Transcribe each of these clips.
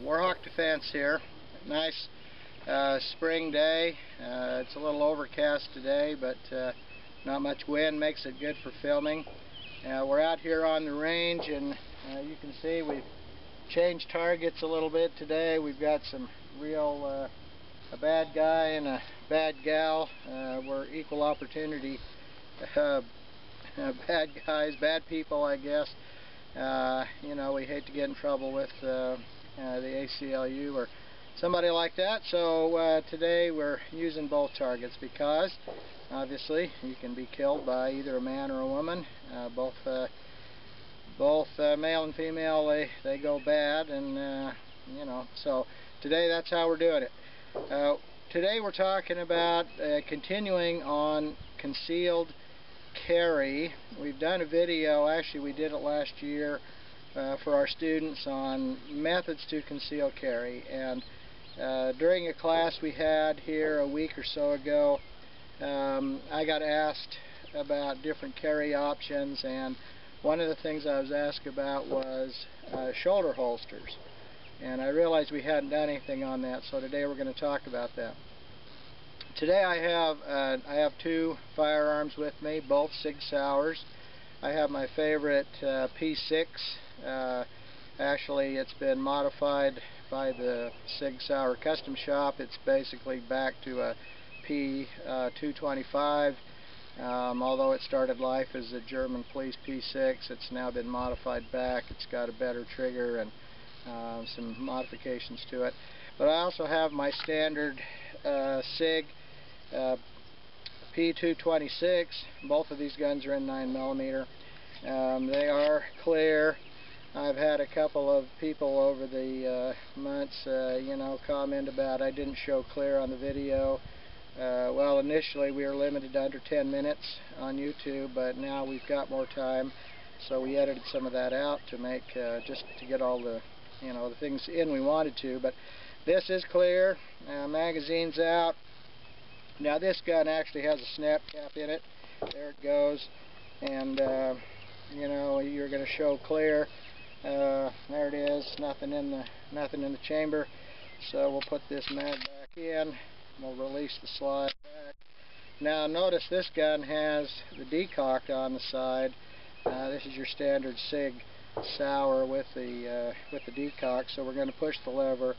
Warhawk Defense here. Nice spring day. It's a little overcast today, but not much wind makes it good for filming. We're out here on the range, and you can see we've changed targets a little bit today. We've got some real a bad guy and a bad gal. We're equal opportunity bad guys, bad people, I guess. You know, we hate to get in trouble with the ACLU or somebody like that, so today we're using both targets because obviously you can be killed by either a man or a woman. Both male and female, they go bad, and you know, so today that's how we're doing it. Today we're talking about continuing on concealed carry. We've done a video, actually we did it last year for our students on methods to conceal carry, and during a class we had here a week or so ago, I got asked about different carry options, and one of the things I was asked about was shoulder holsters, and I realized we hadn't done anything on that, so today we're going to talk about that. Today I have two firearms with me, both SIG Sauers. I have my favorite P6. Actually, it's been modified by the SIG Sauer custom shop. It's basically back to a P225. Although it started life as a German police P6, it's now been modified back. It's got a better trigger and some modifications to it. But I also have my standard SIG P226. Both of these guns are in 9mm. They are clear. I've had a couple of people over the months, you know, comment about I didn't show clear on the video. Well, initially we were limited to under 10 minutes on YouTube, but now we've got more time, so we edited some of that out to make just to get all the, you know, the things in we wanted to. But this is clear. Magazine's out. Now this gun actually has a snap cap in it. There it goes, and you know, you're going to show clear. There it is. Nothing in the chamber. So we'll put this mag back in. We'll release the slide back. Now notice this gun has the decock on the side. This is your standard SIG Sauer with the decock. So we're going to push the lever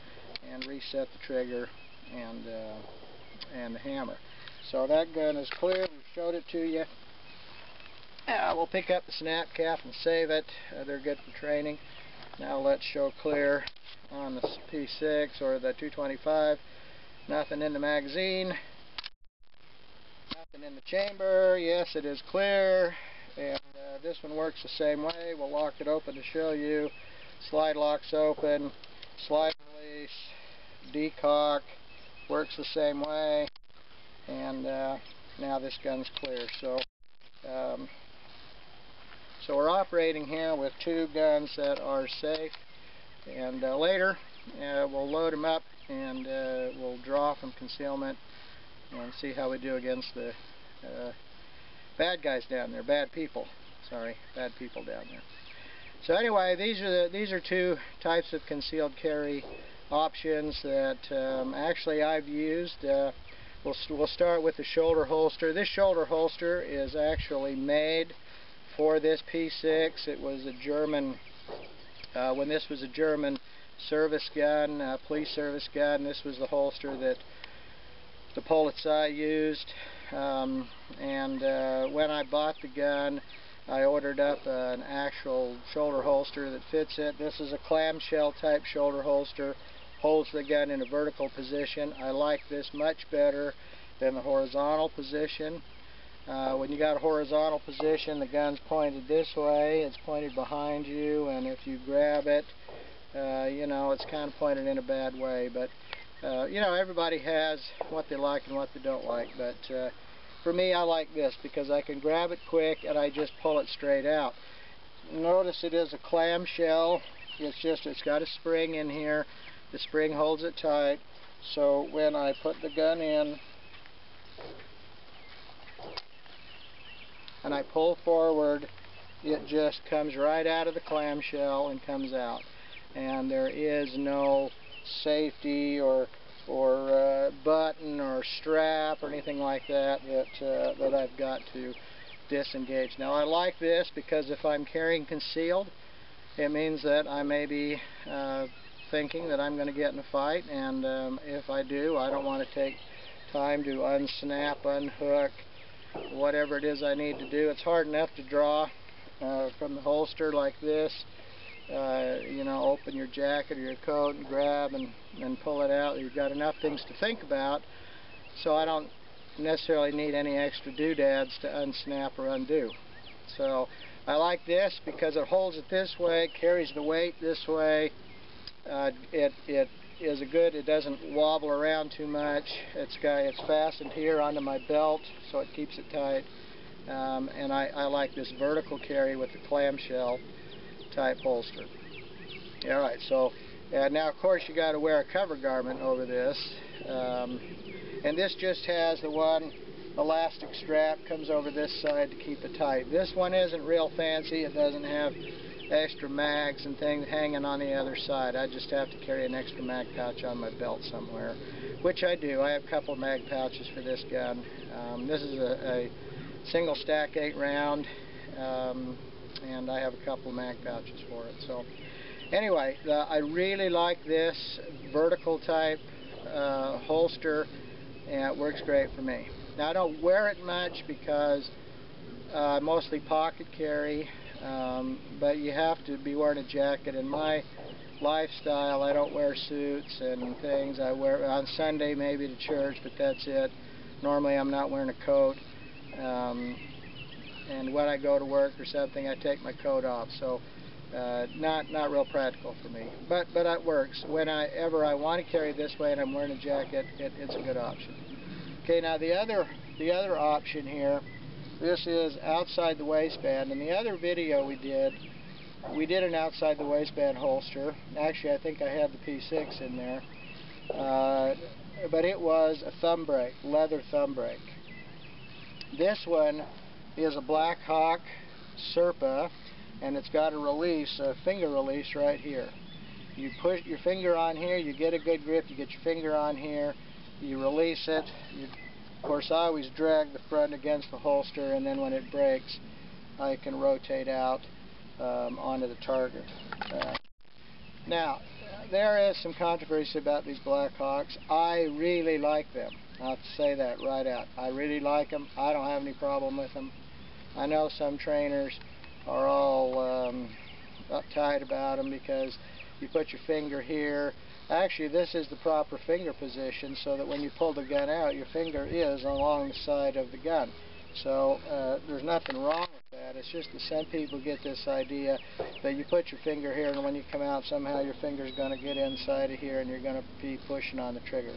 and reset the trigger and the hammer. So that gun is clear. We've showed it to you. We'll pick up the snap cap and save it. They're good for training. Now let's show clear on the P6 or the 225. Nothing in the magazine. Nothing in the chamber. Yes, it is clear. And this one works the same way. We'll lock it open to show you. Slide locks open. Slide release. Decock. Works the same way. And now this gun's clear. So so we're operating here with two guns that are safe, and later we'll load them up and we'll draw from concealment and see how we do against the bad guys down there, bad people down there. So anyway, these are two types of concealed carry options that actually I've used. We'll start with the shoulder holster. This shoulder holster is actually made for this P6. It was a German, when this was a German service gun, police service gun, this was the holster that the Polizei used. And when I bought the gun, I ordered up an actual shoulder holster that fits it. This is a clamshell type shoulder holster. Holds the gun in a vertical position. I like this much better than the horizontal position. When you got a horizontal position, the gun's pointed this way, it's pointed behind you, and if you grab it, you know, it's kind of pointed in a bad way. But you know, everybody has what they like and what they don't like, but for me, I like this because I can grab it quick and I just pull it straight out. Notice it is a clamshell. It's got a spring in here. The spring holds it tight, so when I put the gun in and I pull forward, it just comes right out of the clamshell and comes out. and there is no safety or button or strap or anything like that that I've got to disengage. Now I like this because if I'm carrying concealed, it means that I may be thinking that I'm going to get in a fight, and if I do, I don't want to take time to unsnap, unhook, whatever it is I need to do. It's hard enough to draw from the holster like this. You know, open your jacket or your coat and grab and pull it out. You've got enough things to think about, so I don't necessarily need any extra doodads to unsnap or undo. So I like this because it holds it this way, carries the weight this way. It is a good, it doesn't wobble around too much. It's fastened here onto my belt, so it keeps it tight. And I like this vertical carry with the clamshell type holster. Alright, so now of course you got to wear a cover garment over this, and this just has the one elastic strap, comes over this side to keep it tight. This one isn't real fancy. It doesn't have extra mags and things hanging on the other side. I just have to carry an extra mag pouch on my belt somewhere, which I do. I have a couple mag pouches for this gun. This is a single stack 8 round, and I have a couple of mag pouches for it. So anyway, I really like this vertical type holster, and it works great for me. Now I don't wear it much because I mostly pocket carry, but you have to be wearing a jacket. In my lifestyle, I don't wear suits and things. I wear on Sunday maybe to church, but that's it. Normally I'm not wearing a coat, and when I go to work or something, I take my coat off. So not real practical for me, but it works. Whenever I want to carry it this way and I'm wearing a jacket, it's a good option. Okay, now the other option here, this is outside the waistband. In the other video we did an outside the waistband holster. Actually, I think I had the P6 in there, but it was a thumb brake, leather thumb brake. This one is a Blackhawk Serpa, and it's got a release, a finger release right here. You push your finger on here, you get a good grip, you get your finger on here, you release it. Of course, I always drag the front against the holster, and then when it breaks, I can rotate out onto the target. Now, there is some controversy about these Blackhawks. I really like them. I'll have to say that right out. I really like them. I don't have any problem with them. I know some trainers are all uptight about them because you put your finger here. Actually, this is the proper finger position, so that when you pull the gun out, your finger is along the side of the gun. So there's nothing wrong with that. It's just that some people get this idea that you put your finger here, and when you come out, somehow your finger's going to get inside of here and you're going to be pushing on the trigger.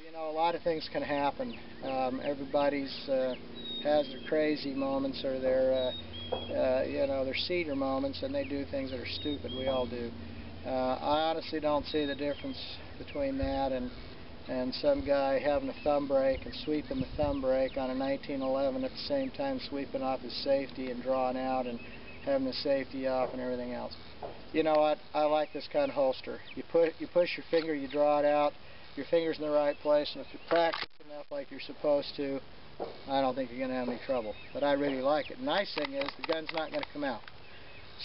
You know, a lot of things can happen. Everybody's has their crazy moments or their you know, their cedar moments, and they do things that are stupid. We all do. I honestly don't see the difference between that and some guy having a thumb brake and sweeping the thumb brake on a 1911 at the same time sweeping off his safety and drawing out and having the safety off and everything else. You know what? I like this kind of holster. You push your finger, you draw it out, your finger's in the right place, and if you practice enough like you're supposed to, I don't think you're going to have any trouble. But I really like it. Nice thing is the gun's not going to come out.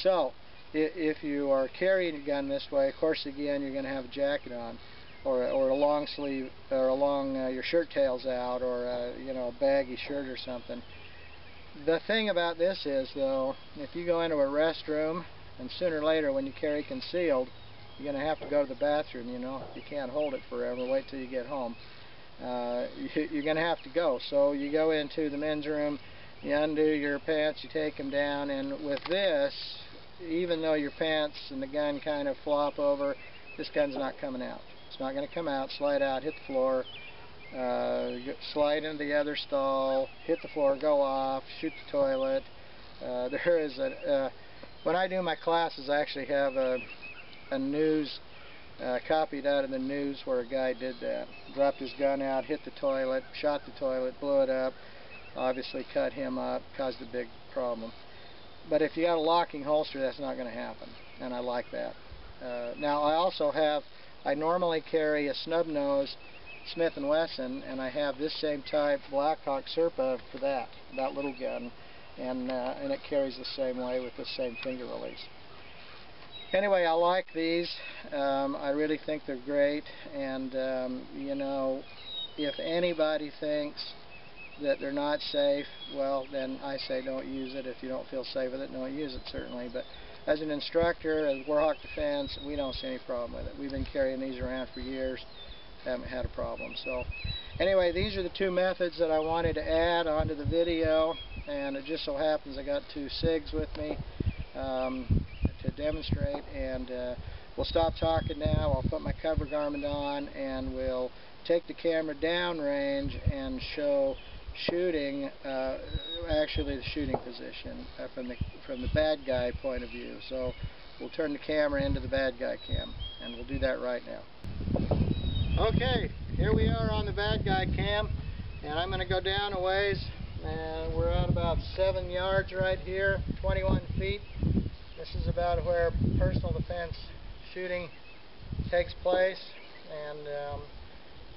So if you are carrying a gun this way, of course again you're going to have a jacket on, or a long sleeve, or your shirt tails out, or you know, a baggy shirt or something. The thing about this is, though, if you go into a restroom, and sooner or later when you carry concealed, you're going to have to go to the bathroom. You know, you can't hold it forever. Wait till you get home. You're going to have to go. So you go into the men's room, you undo your pants, you take them down, and with this, even though your pants and the gun kind of flop over, this gun's not coming out. It's not going to come out. Slide out, hit the floor, slide into the other stall, hit the floor, go off, shoot the toilet. There is when I do my classes, I actually have a news copied out of the news where a guy did that. Dropped his gun out, hit the toilet, shot the toilet, blew it up, obviously cut him up, caused a big problem. But if you got a locking holster, that's not going to happen, and I like that. Now I normally carry a snub nose Smith & Wesson, and I have this same type Blackhawk Serpa for that little gun, and it carries the same way with the same finger release. Anyway, I like these. I really think they're great, and you know, if anybody thinks that they're not safe, well, then I say don't use it. If you don't feel safe with it, don't use it, certainly. But as an instructor, as Warhawk Defense, we don't see any problem with it. We've been carrying these around for years, haven't had a problem. So anyway, these are the two methods that I wanted to add onto the video, and it just so happens I got two SIGs with me to demonstrate, and we'll stop talking now. I'll put my cover garment on, and we'll take the camera downrange and show shooting, actually the shooting position from the bad guy point of view. So we'll turn the camera into the bad guy cam, and we'll do that right now. Okay, here we are on the bad guy cam, and I'm going to go down a ways, and we're at about 7 yards right here, 21 feet. This is about where personal defense shooting takes place, and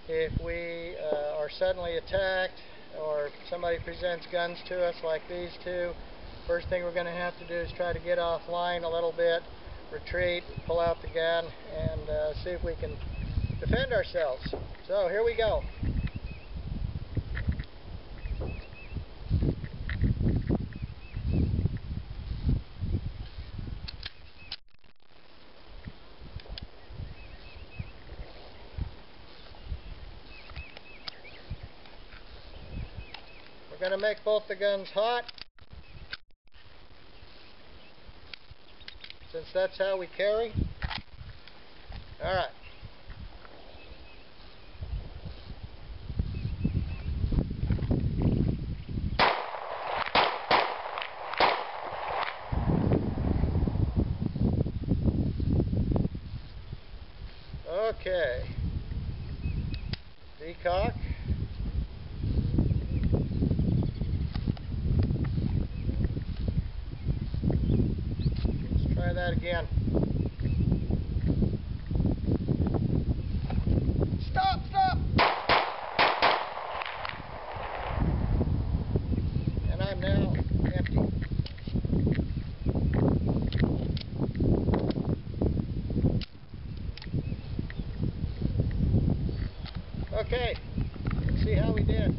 if we are suddenly attacked or somebody presents guns to us like these two, first thing we're going to have to do is try to get offline a little bit, retreat, pull out the gun, and see if we can defend ourselves. So here we go. We're going to make both the guns hot, since that's how we carry. Alright. Okay. Decock. Let's try that again. Stop! Stop! And I'm now empty. Okay, let's see how we did.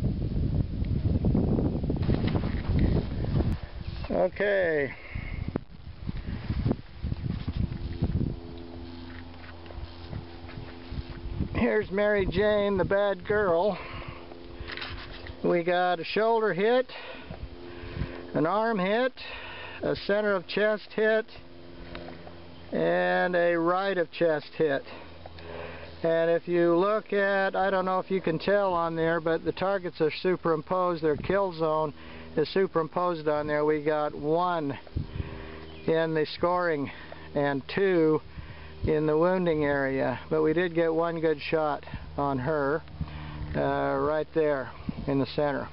Okay. Here's Mary Jane, the bad girl. We got a shoulder hit, an arm hit, a center of chest hit, and a right of chest hit. And if you look at, I don't know if you can tell on there, but the targets are superimposed. Their kill zone is superimposed on there. We got 1 in the scoring and 2 in the wounding area, but we did get 1 good shot on her right there in the center.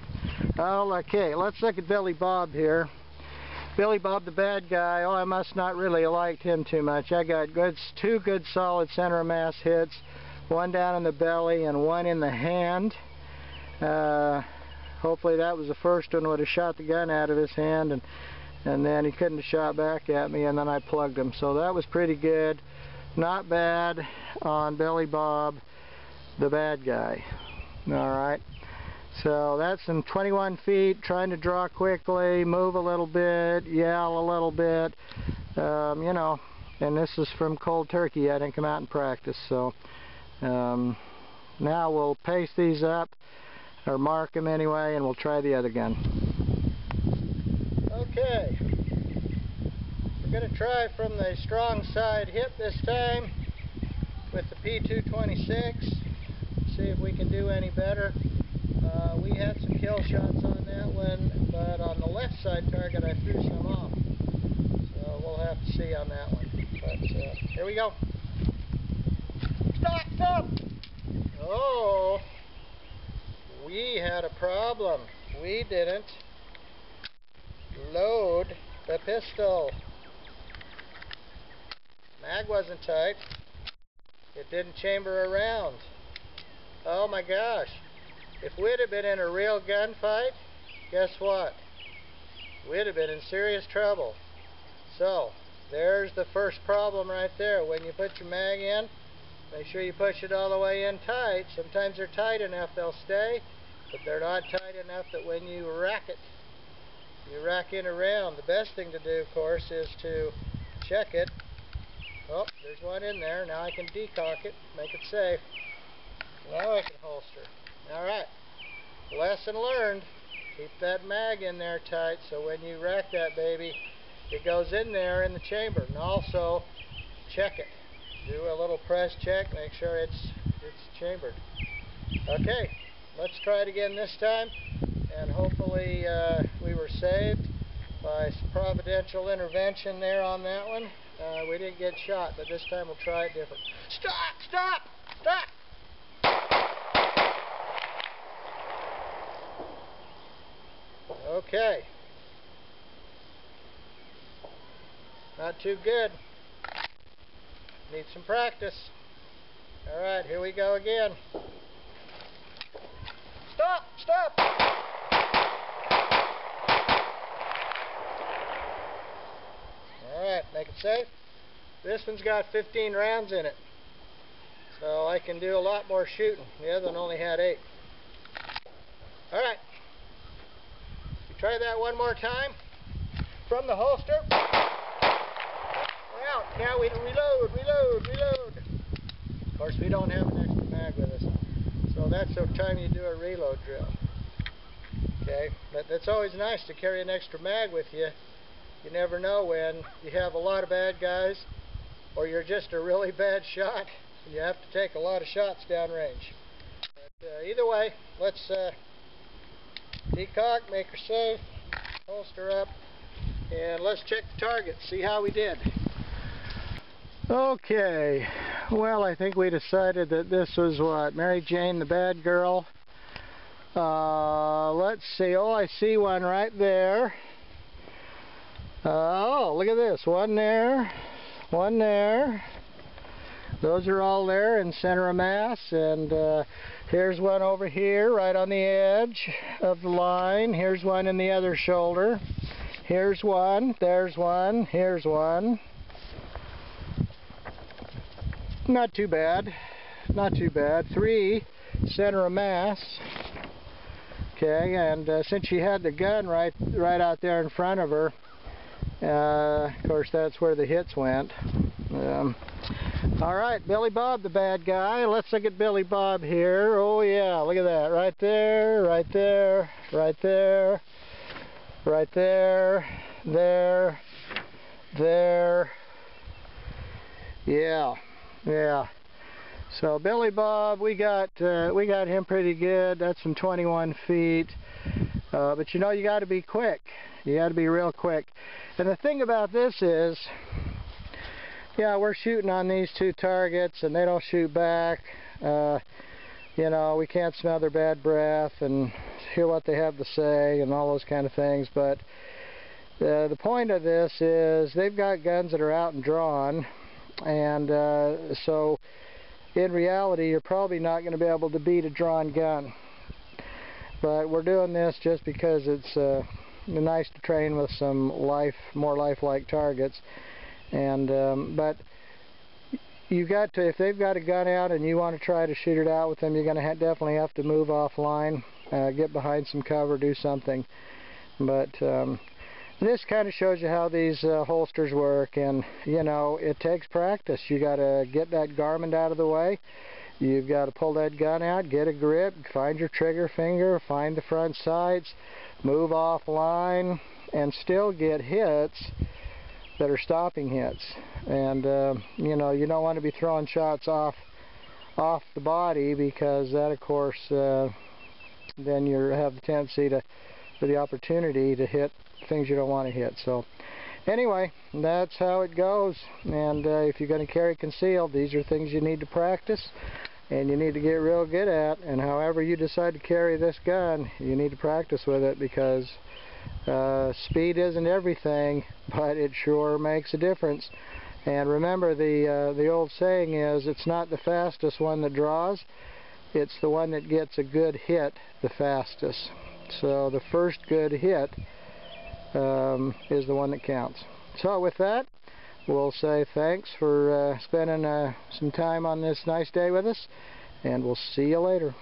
Oh, okay, let's look at Billy Bob here. Billy Bob, the bad guy. Oh, I must not really have liked him too much. I got 2 good solid center of mass hits, 1 down in the belly and 1 in the hand. Hopefully that was the first one. Would have shot the gun out of his hand, and then he couldn't have shot back at me, and then I plugged him. So that was pretty good. Not bad on Billy Bob, the bad guy. Alright, so that's in 21 feet, trying to draw quickly, move a little bit, yell a little bit, you know, and this is from cold turkey. I didn't come out and practice. So now we'll paste these up, or mark them anyway, and we'll try the other gun. Okay. We're going to try from the strong side hip this time with the P226. See if we can do any better. We had some kill shots on that one, but on the left side target I threw some off. So we'll have to see on that one. But here we go. Stop! Stop! Oh, we had a problem. We didn't load the pistol. Mag wasn't tight. It didn't chamber around. Oh my gosh. If we'd have been in a real gunfight, guess what? We'd have been in serious trouble. So, there's the first problem right there. When you put your mag in, make sure you push it all the way in tight. Sometimes they're tight enough they'll stay, but they're not tight enough that when you rack it, you rack in around. The best thing to do, of course, is to check it. Oh, there's one in there. Now I can decock it, make it safe. Now I can holster. Alright, lesson learned. Keep that mag in there tight so when you rack that baby, it goes in there in the chamber. And also, check it. Do a little press check, make sure it's chambered. Okay, let's try it again this time, and hopefully we were saved by some providential intervention there on that one. We didn't get shot, but this time we'll try it different. Stop! Stop! Stop! Okay. Not too good. Need some practice. Alright, here we go again. Stop! Stop! Alright, make it safe. This one's got 15 rounds in it, so I can do a lot more shooting. The other one only had 8. Alright. Try that one more time. From the holster. Out. Now we reload, reload, reload. Of course, we don't have an extra mag with us, so that's the time you do a reload drill. Okay, but it's always nice to carry an extra mag with you. You never know when you have a lot of bad guys, or you're just a really bad shot, and you have to take a lot of shots downrange. But either way, let's decock, make her safe, holster up, and let's check the target, see how we did. Okay, well, I think we decided that this was what, Mary Jane the bad girl. Let's see, oh, I see one right there. Oh, look at this, one there, one there. Those are all there in center of mass, and here's one over here right on the edge of the line. Here's one in the other shoulder. Here's one, there's one, here's one. Not too bad, not too bad. 3 center of mass. Okay, and since she had the gun right out there in front of her, of course that's where the hits went. Alright, Billy Bob the bad guy. Let's look at Billy Bob here. Oh yeah, look at that. Right there, right there, right there, right there, there, there. Yeah, yeah. So Billy Bob, we got him pretty good. That's from 21 feet. But you know, you got to be quick. You got to be real quick. And the thing about this is, yeah, we're shooting on these 2 targets, and they don't shoot back. You know, we can't smell their bad breath and hear what they have to say and all those kind of things. But the point of this is they've got guns that are out and drawn, and so in reality, you're probably not going to be able to beat a drawn gun. But we're doing this just because it's nice to train with some more lifelike targets. And but you got to, if they've got a gun out and you want to try to shoot it out with them, you're going to definitely have to move offline, get behind some cover, do something. But this kind of shows you how these holsters work, and you know, it takes practice. You got to get that garment out of the way. You've got to pull that gun out, get a grip, find your trigger finger, find the front sights, move offline, and still get hits that are stopping hits. And you know, you don't want to be throwing shots off the body, because that, of course, then you have the tendency for the opportunity to hit things you don't want to hit. So anyway, that's how it goes. And if you're going to carry concealed, these are things you need to practice and you need to get real good at. And however you decide to carry this gun, you need to practice with it, because speed isn't everything, but it sure makes a difference. And remember, the old saying is, it's not the fastest one that draws, it's the one that gets a good hit the fastest. So the first good hit is the one that counts. So with that, we'll say thanks for spending some time on this nice day with us, and we'll see you later.